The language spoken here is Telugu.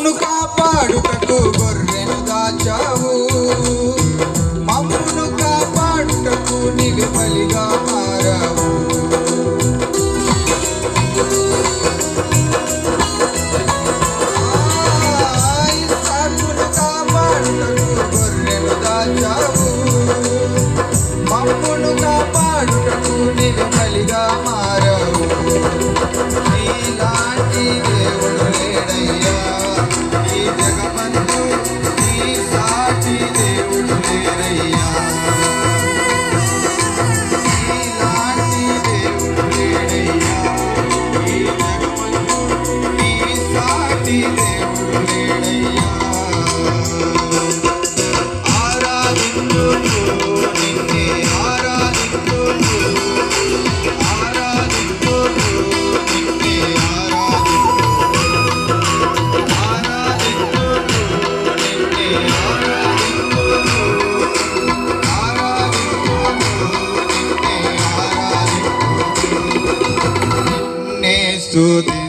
మమ్మును కాపాడుటకు గొర్రెను దాచావు, మమ్మును కాపాడుటకు నీవు బలిగా మారావు. మమ్మును కాపాడుటకు నీవు బలిగా మారావు. నీలాంటి దేవుడు లేడయ్యా ఈ జగమందు, నీ సాటి దేవుడు లేరయ్యా. నీలాంటి దేవుడు లేడయ్యా ఈ జగమందు, నీ సాటి దేవుడు లేడయ్యా. స్తుతి